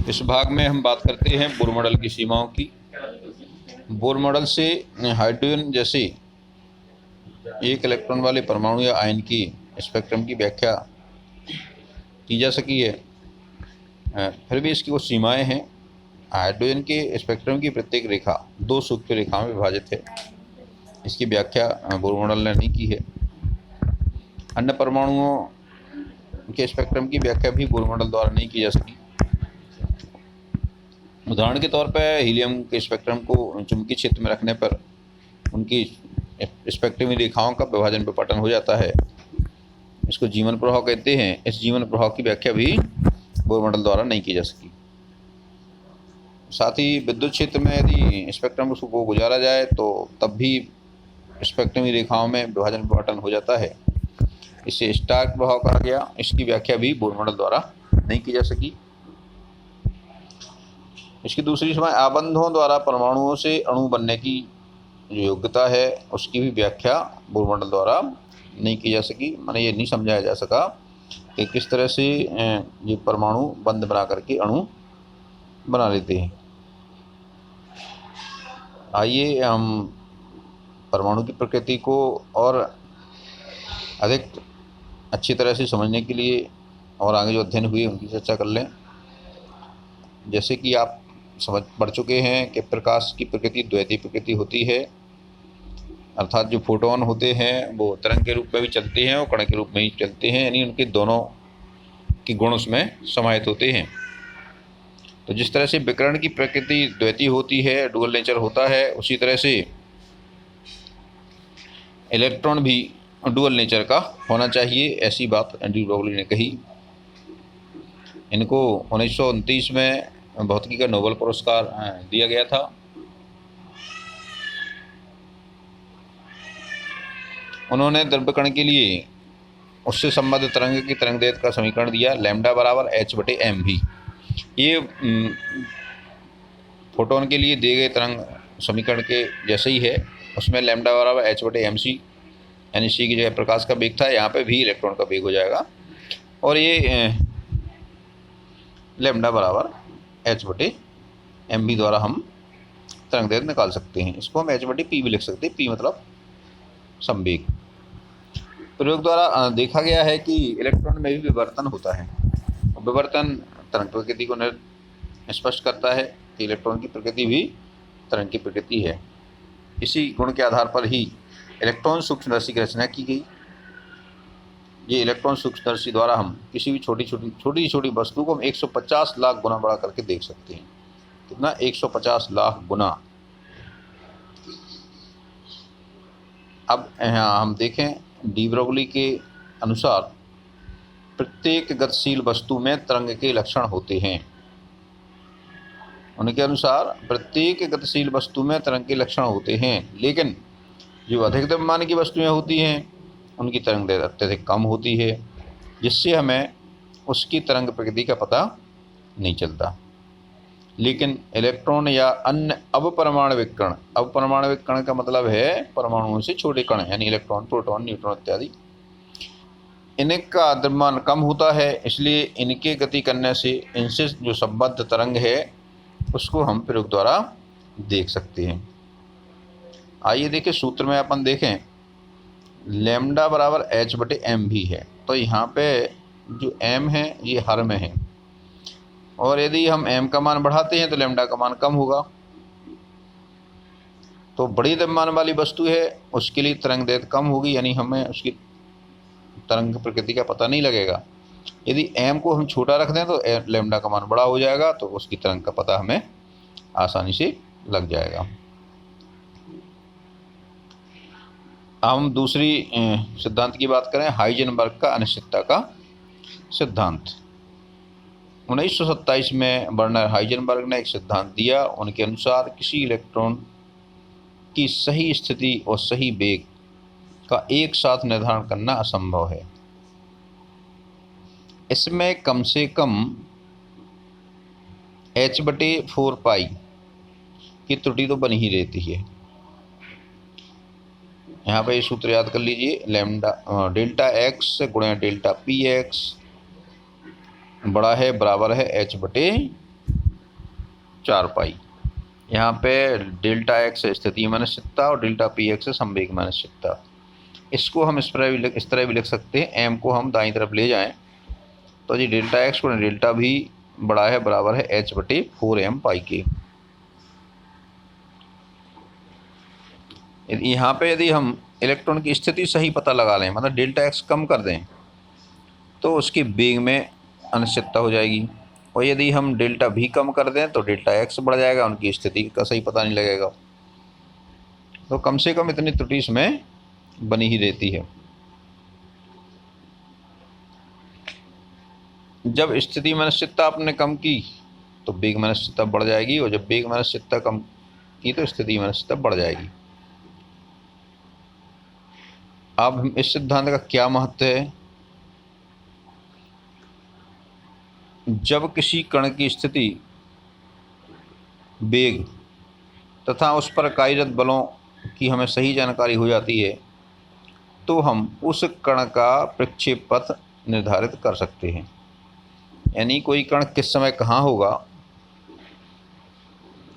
इस भाग में हम बात करते हैं बोर मॉडल की सीमाओं की। बोर मॉडल से हाइड्रोजन जैसे एक इलेक्ट्रॉन वाले परमाणु या आयन की स्पेक्ट्रम की व्याख्या की जा सकी है। फिर भी इसकी कुछ सीमाएं हैं। हाइड्रोजन के स्पेक्ट्रम की प्रत्येक रेखा 2 सूक्ष्म रेखाओं में विभाजित है। इसकी व्याख्या बोर मॉडल ने नहीं की है। अन्य परमाणुओं के स्पेक्ट्रम की व्याख्या भी बोर मॉडल द्वारा नहीं की जा सकी। उदाहरण के तौर पर हीलियम के स्पेक्ट्रम को चुंबकीय क्षेत्र में रखने पर उनकी स्पेक्ट्रमी रेखाओं का विभाजन विपाटन हो जाता है। इसको जीवन प्रभाव कहते हैं। इस जीवन प्रभाव की व्याख्या भी बोर मॉडल द्वारा नहीं की जा सकी। साथ ही विद्युत क्षेत्र में यदि स्पेक्ट्रम को गुजारा जाए तो तब भी स्पेक्ट्रमी रेखाओं में विभाजन विपाटन हो जाता है। इसे स्टार्क प्रभाव कहा गया। इसकी व्याख्या भी बोर मॉडल द्वारा नहीं की जा सकी। इसकी दूसरी सीमा आबंधों द्वारा परमाणुओं से अणु बनने की जो योग्यता है उसकी भी व्याख्या बोर मॉडल द्वारा नहीं की जा सकी। माने ये नहीं समझाया जा सका कि किस तरह से ये परमाणु बंध बना करके अणु बना लेते हैं। आइए हम परमाणु की प्रकृति को और अधिक अच्छी तरह से समझने के लिए और आगे जो अध्ययन हुए उनकी चर्चा कर लें। जैसे कि आप समझ पढ़ चुके हैं कि प्रकाश की प्रकृति द्वैती प्रकृति होती है, अर्थात जो फोटोन होते हैं वो तरंग के रूप में भी चलते हैं और कण के रूप में ही चलते हैं, यानी उनके दोनों के गुण उसमें समाहित होते हैं। तो जिस तरह से विकिरण की प्रकृति द्वैती होती है, डुअल नेचर होता है, उसी तरह से इलेक्ट्रॉन भी डुअल नेचर का होना चाहिए। ऐसी बात एंड्रयू ब्रोगली ने कही। इनको 1929 में भौतिकी का नोबेल पुरस्कार दिया गया था। उन्होंने द्रव्यकण के लिए उससे संबद्ध तरंग की तरंगदैर्घ्य का समीकरण दिया, लैम्डा बराबर h/mv। ये फोटोन के लिए दिए गए तरंग समीकरण के जैसे ही है। उसमें लैम्डा बराबर h/mc, यानी c की जगह प्रकाश का वेग था, यहाँ पे भी इलेक्ट्रॉन का वेग हो जाएगा। और ये लैम्डा बराबर h/mv द्वारा हम तरंगदैर्घ्य निकाल सकते हैं। इसको हम h/p भी लिख सकते हैं। p मतलब संवेग। प्रयोग द्वारा देखा गया है कि इलेक्ट्रॉन में भी विवर्तन होता है। विवर्तन तरंग प्रकृति को स्पष्ट करता है कि इलेक्ट्रॉन की प्रकृति भी तरंग की प्रकृति है। इसी गुण के आधार पर ही इलेक्ट्रॉन सूक्ष्मदर्शी की रचना की गई। ये इलेक्ट्रॉन सूक्ष्मदर्शी द्वारा हम किसी भी छोटी छोटी वस्तु को हम 150 लाख गुना बड़ा करके देख सकते हैं। कितना? 150 लाख गुना। अब यहाँ हम देखें, डी ब्रोगली के अनुसार प्रत्येक गतिशील वस्तु में तरंग के लक्षण होते हैं। उनके अनुसार प्रत्येक गतिशील वस्तु में तरंग के लक्षण होते हैं, लेकिन जो अधिक द्रव्यमान की वस्तुएं होती हैं उनकी तरंगदैर्घ्य अत्यधिक कम होती है, जिससे हमें उसकी तरंग प्रकृति का पता नहीं चलता। लेकिन इलेक्ट्रॉन या अन्य अपरमाणविक कण, अपरमाणविक कण का मतलब है परमाणुओं से छोटे कण, यानी इलेक्ट्रॉन, प्रोटॉन, न्यूट्रॉन इत्यादि, इनका द्रव्यमान कम होता है। इसलिए इनके गति करने से इनसे जो संबद्ध तरंग है उसको हम प्रयोग द्वारा देख सकते हैं। आइए देखें, सूत्र में अपन देखें, लैम्डा बराबर h/mv है। तो यहाँ पे जो m है ये हर में है, और यदि हम m का मान बढ़ाते हैं तो लैम्डा का मान कम होगा। तो बड़ी द्रव्यमान वाली वस्तु है उसके लिए तरंगदैर्घ्य कम होगी, यानी हमें उसकी तरंग प्रकृति का पता नहीं लगेगा। यदि m को हम छोटा रख दें तो लैम्डा का मान बड़ा हो जाएगा, तो उसकी तरंग का पता हमें आसानी से लग जाएगा। हम दूसरी सिद्धांत की बात करें, हाइजेनबर्ग का अनिश्चितता का सिद्धांत। 1927 में वर्नर हाइजेनबर्ग ने एक सिद्धांत दिया। उनके अनुसार किसी इलेक्ट्रॉन की सही स्थिति और सही वेग का एक साथ निर्धारण करना असंभव है। इसमें कम से कम h/4π की त्रुटि तो बनी ही रहती है। यहाँ पे ये सूत्र याद कर लीजिए, लैम्डा डेल्टा x गुणा डेल्टा px बड़ा है बराबर है h/4π। 4 पाई। यहाँ पे डेल्टा एक्स स्थितीय अनिश्चितता और डेल्टा पी एक्स संवेग अनिश्चितता। इसको हम इस तरह भी लिख सकते हैं, एम को हम दाईं तरफ ले जाएं तो जी डेल्टा एक्स को डेल्टा भी बड़ा है बराबर है एच बटे 4m पाई के। यहाँ पे यदि हम इलेक्ट्रॉन की स्थिति सही पता लगा लें, मतलब डेल्टा एक्स कम कर दें, तो उसकी वेग में अनिश्चितता हो जाएगी, और यदि हम डेल्टा भी कम कर दें तो डेल्टा एक्स बढ़ जाएगा, उनकी स्थिति का सही पता नहीं लगेगा। तो कम से कम इतनी त्रुटि इसमें बनी ही रहती है। जब स्थिति में अनिश्चितता आपने कम की तो वेग में अनिश्चितता बढ़ जाएगी, और जब वेग में अनिश्चितता कम की तो स्थिति में अनिश्चितता बढ़ जाएगी। अब इस सिद्धांत का क्या महत्व है? जब किसी कण की स्थिति, वेग तथा उस पर कार्यरत बलों की हमें सही जानकारी हो जाती है तो हम उस कण का प्रक्षेप पथ निर्धारित कर सकते हैं। यानी कोई कण किस समय कहाँ होगा,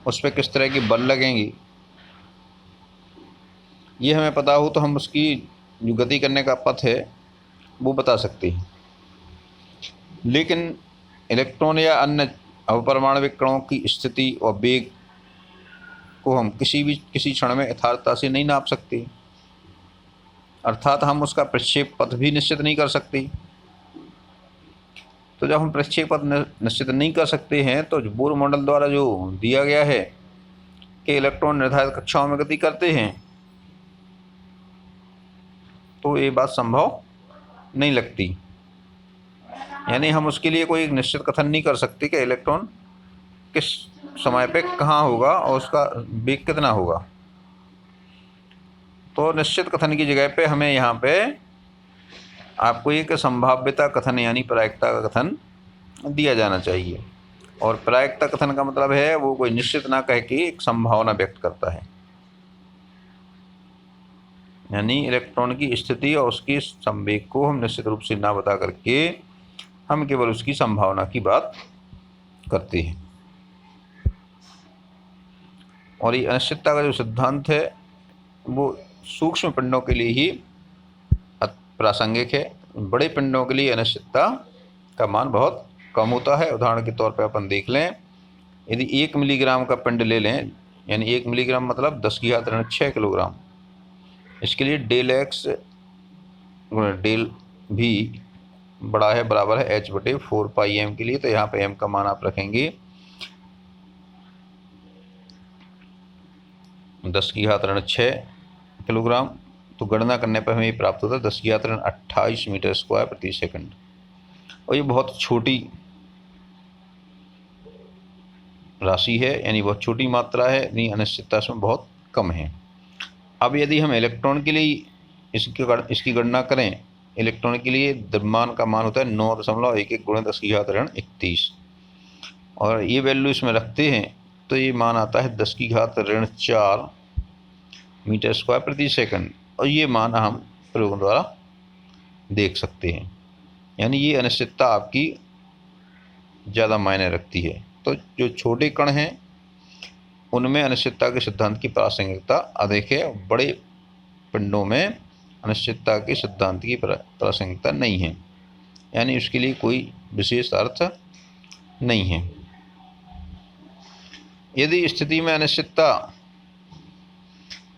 उस पर किस तरह की बल लगेंगी, ये हमें पता हो तो हम उसकी जो गति करने का पथ है वो बता सकते हैं। लेकिन इलेक्ट्रॉन या अन्य अवपरमाणविक कणों की स्थिति और वेग को हम किसी क्षण में यथार्थता से नहीं नाप सकते, अर्थात हम उसका प्रक्षेप पथ भी निश्चित नहीं कर सकते। तो जब हम प्रक्षेप पथ निश्चित नहीं कर सकते हैं तो बोर मॉडल द्वारा जो दिया गया है कि इलेक्ट्रॉन निर्धारित कक्षाओं में गति करते हैं, तो ये बात संभव नहीं लगती। यानी हम उसके लिए कोई निश्चित कथन नहीं कर सकते कि इलेक्ट्रॉन किस समय पे कहाँ होगा और उसका वेग कितना होगा। तो निश्चित कथन की जगह पे हमें यहाँ पे आपको एक संभाव्यता कथन यानी प्रायिकता का कथन दिया जाना चाहिए। और प्रायिकता कथन का मतलब है वो कोई निश्चित ना कह के एक संभावना व्यक्त करता है, यानी इलेक्ट्रॉन की स्थिति और उसकी संवेग को हम निश्चित रूप से ना बता करके हम केवल उसकी संभावना की बात करते हैं। और ये अनिश्चितता का जो सिद्धांत है वो सूक्ष्म पिंडों के लिए ही प्रासंगिक है। बड़े पिंडों के लिए अनिश्चितता का मान बहुत कम होता है। उदाहरण के तौर पर अपन देख लें, यदि 1 मिलीग्राम का पिंड ले लें, यानी 1 मिलीग्राम मतलब 10⁻6 किलोग्राम, इसके लिए डेल एक्स डेल भी बड़ा है बराबर है एच बटे 4 पाई एम के लिए। तो यहाँ पे एम का मान आप रखेंगे 10⁻6 किलोग्राम। तो गणना करने पर हमें प्राप्त होता है 10⁻28 मीटर स्क्वायर प्रति सेकंड। और ये बहुत छोटी राशि है, यानी बहुत छोटी मात्रा है, यानी अनिश्चितता इसमें बहुत कम है। अब यदि हम इलेक्ट्रॉन के लिए इसकी गणना करें, इलेक्ट्रॉन के लिए द्रव्यमान का मान होता है 9.11 गुणा 10⁻31, और ये वैल्यू इसमें रखते हैं तो ये मान आता है 10⁻4 मीटर स्क्वायर प्रति सेकंड। और ये मान हम प्रयोगों द्वारा देख सकते हैं, यानी ये अनिश्चितता आपकी ज़्यादा मायने रखती है। तो जो छोटे कण हैं उनमें अनिश्चितता के सिद्धांत की प्रासंगिकता अधिक है, बड़े पिंडों में अनिश्चितता के सिद्धांत की प्रासंगिकता नहीं है, यानी उसके लिए कोई विशेष अर्थ नहीं है। यदि स्थिति में अनिश्चितता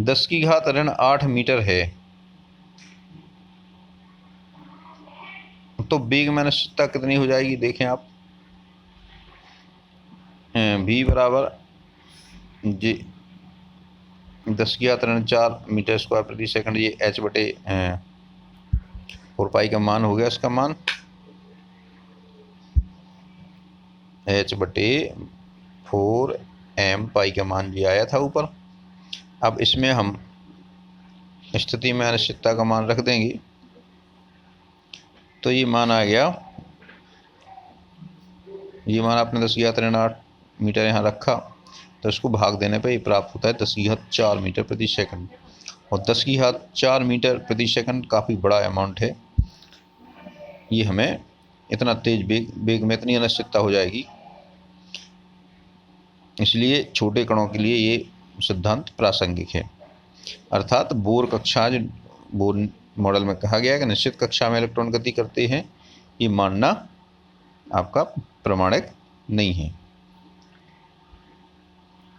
10⁻8 मीटर है तो वेग में अनिश्चितता कितनी हो जाएगी, देखें आप, v बराबर जी 10⁻4 मीटर स्क्वायर प्रति सेकंड, ये h बटे 4 पाई का मान हो गया। इसका मान h बटे 4m पाई का मान भी आया था ऊपर। अब इसमें हम स्थिति में अनिश्चितता का मान रख देंगे तो ये मान आ गया, ये मान आपने 10⁻8 मीटर यहाँ रखा तो इसको भाग देने पर ये प्राप्त होता है 10⁻4 मीटर प्रति सेकंड। और 10⁻4 मीटर प्रति सेकंड काफ़ी बड़ा अमाउंट है। ये हमें इतना तेज वेग में इतनी अनिश्चितता हो जाएगी इसलिए छोटे कणों के लिए ये सिद्धांत प्रासंगिक है। अर्थात बोर कक्षा, जो बोर मॉडल में कहा गया है कि निश्चित कक्षा में इलेक्ट्रॉन गति करते हैं, ये मानना आपका प्रमाणिक नहीं है।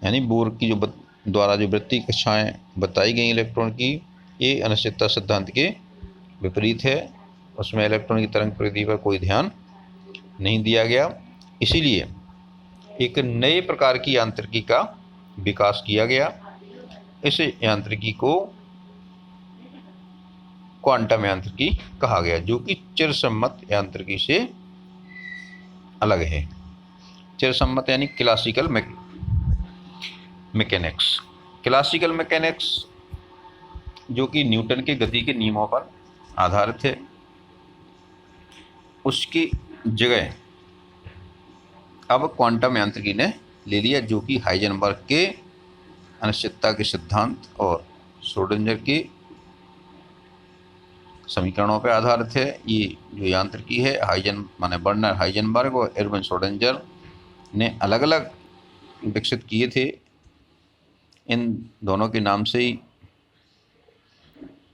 यानी बोर की द्वारा जो वृत्तीय कक्षाएं बताई गई इलेक्ट्रॉन की, ये अनिश्चितता सिद्धांत के विपरीत है। उसमें इलेक्ट्रॉन की तरंग प्रकृति पर कोई ध्यान नहीं दिया गया। इसीलिए एक नए प्रकार की यांत्रिकी का विकास किया गया। इस यांत्रिकी को क्वांटम यांत्रिकी कहा गया, जो कि चिरसम्मत यांत्रिकी से अलग है। चिरसम्मत यानी क्लासिकल मैकेनिक्स। क्लासिकल मैकेनिक्स जो कि न्यूटन के गति के नियमों पर आधारित है, उसकी जगह अब क्वांटम यांत्रिकी ने ले लिया, जो कि हाइजेनबर्ग के अनिश्चितता के सिद्धांत और श्रोडिंगर के समीकरणों पर आधारित है। ये जो यांत्रिकी है, बर्नर हाइजेनबर्ग और एरविन श्रोडिंगर ने अलग अलग विकसित किए थे। इन दोनों के नाम से ही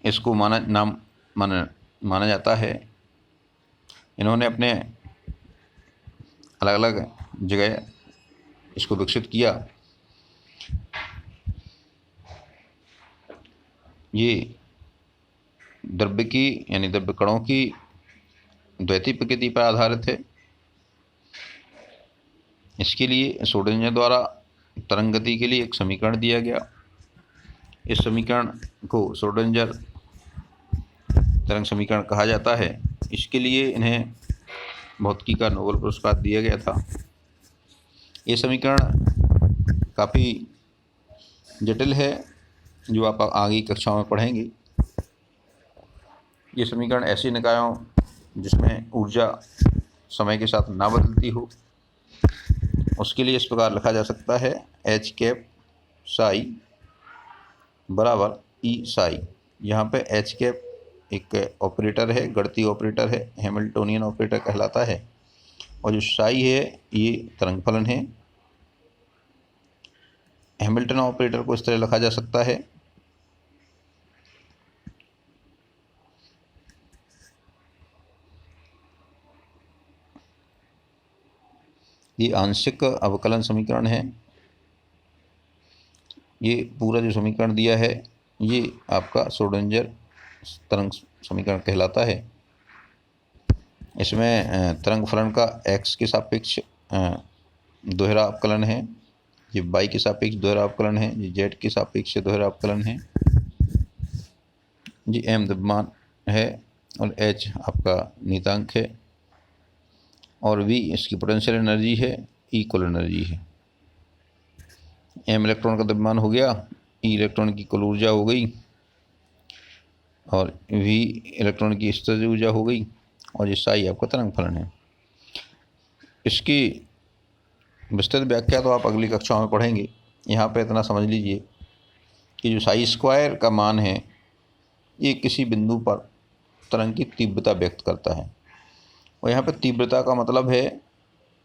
इसको माना जाता है। इन्होंने अपने अलग अलग जगह इसको विकसित किया। ये द्रव्य की यानी द्रव्य कणों की द्वैतीय प्रकृति पर आधारित है। इसके लिए श्रोडिंगर द्वारा तरंग गति के लिए एक समीकरण दिया गया। इस समीकरण को श्रोडिंगर तरंग समीकरण कहा जाता है। इसके लिए इन्हें भौतिकी का नोबेल पुरस्कार दिया गया था। ये समीकरण काफ़ी जटिल है, जो आप आगे की कक्षाओं में पढ़ेंगे। ये समीकरण ऐसे निकायों जिसमें ऊर्जा समय के साथ ना बदलती हो, उसके लिए इस प्रकार लिखा जा सकता है: एच कैप साई बराबर ई साई। यहाँ पे एच कैप एक ऑपरेटर है, गणितीय ऑपरेटर है, हैमिल्टोनियन ऑपरेटर कहलाता है, और जो साई है ये तरंग फलन है। हैमिल्टन ऑपरेटर को इस तरह लिखा जा सकता है: ये आंशिक अवकलन समीकरण है। ये पूरा जो समीकरण दिया है ये आपका श्रोडिंगर तरंग समीकरण कहलाता है। इसमें तरंग फलन का x के सापेक्ष दोहरा अवकलन है, ये y के सापेक्ष दोहरा अवकलन है, ये z के सापेक्ष दोहरा अवकलन है, ये m द्रव्यमान है और h आपका नियतांक है, और v इसकी पोटेंशियल एनर्जी है, E कुल एनर्जी है। m इलेक्ट्रॉन का द्रव्यमान हो गया, E इलेक्ट्रॉन की कुल ऊर्जा हो गई, और v इलेक्ट्रॉन की स्थितिज ऊर्जा हो गई, और ये साई आपका तरंग फलन है। इसकी विस्तृत व्याख्या तो आप अगली कक्षाओं में पढ़ेंगे। यहाँ पे इतना समझ लीजिए कि जो साई स्क्वायर का मान है ये किसी बिंदु पर तरंग की तीव्रता व्यक्त करता है, और यहाँ पे तीव्रता का मतलब है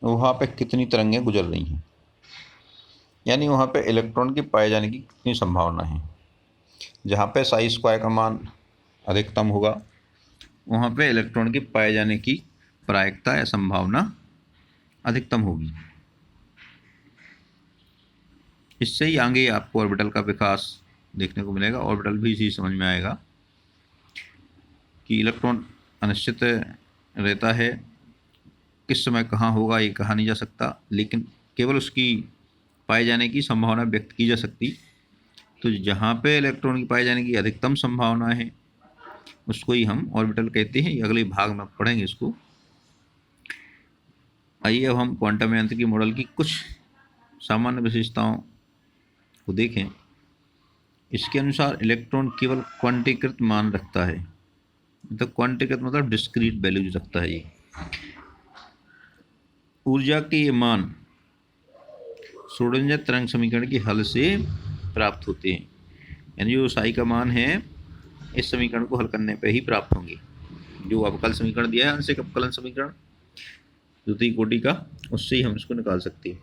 वहाँ पे कितनी तरंगें गुजर रही हैं, यानी वहाँ पे इलेक्ट्रॉन के पाए जाने की कितनी संभावना है। जहाँ पे साई स्क्वायर का मान अधिकतम होगा वहाँ पे इलेक्ट्रॉन के पाए जाने की प्रायिकता या संभावना अधिकतम होगी। इससे ही आगे आपको ऑर्बिटल का विकास देखने को मिलेगा। ऑर्बिटल भी इसी समझ में आएगा कि इलेक्ट्रॉन अनिश्चित रहता है, किस समय कहाँ होगा ये कहा नहीं जा सकता, लेकिन केवल उसकी पाए जाने की संभावना व्यक्त की जा सकती। तो जहाँ पे इलेक्ट्रॉन की पाए जाने की अधिकतम संभावना है उसको ही हम ऑर्बिटल कहते हैं। अगले भाग में पढ़ेंगे इसको। आइए अब हम क्वांटम यांत्रिकी मॉडल की कुछ सामान्य विशेषताओं को देखें। इसके अनुसार इलेक्ट्रॉन केवल क्वांटीकृत मान रखता है, मतलब क्वांटीकृत मतलब डिस्क्रीट वैल्यूज रखता है। ये ऊर्जा के ये मान श्रोडिंगर तरंग समीकरण के हल से प्राप्त होते हैं, यानी जो साई का मान है इस समीकरण को हल करने पर ही प्राप्त होंगे। जो अवकल समीकरण दिया है, आंशिक अवकलन समीकरण द्वितीय कोटि का, उससे ही हम इसको निकाल सकते हैं।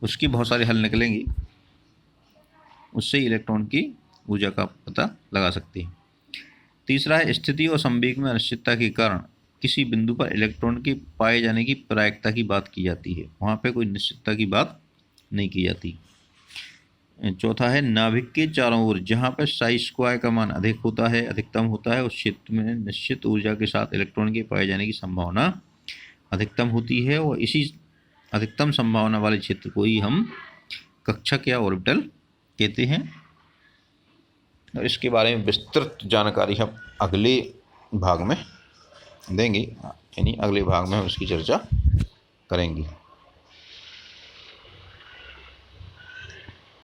उसकी बहुत सारे हल निकलेंगी, उससे इलेक्ट्रॉन की ऊर्जा का पता लगा सकते हैं। तीसरा है स्थिति और संवेग में अनिश्चितता के कारण किसी बिंदु पर इलेक्ट्रॉन के पाए जाने की प्रायिकता की बात की जाती है, वहाँ पे कोई निश्चितता की बात नहीं की जाती। चौथा है नाभिक के चारों ओर जहाँ पर साई स्क्वायर का मान अधिक होता है, अधिकतम होता है, उस क्षेत्र में निश्चित ऊर्जा के साथ इलेक्ट्रॉन के पाए जाने की संभावना अधिकतम होती है, और इसी अधिकतम संभावना वाले क्षेत्र को ही हम कक्षक या ऑर्बिटल कहते हैं। और इसके बारे में विस्तृत जानकारी हम अगले भाग में देंगे, यानी अगले भाग में हम इसकी चर्चा करेंगे।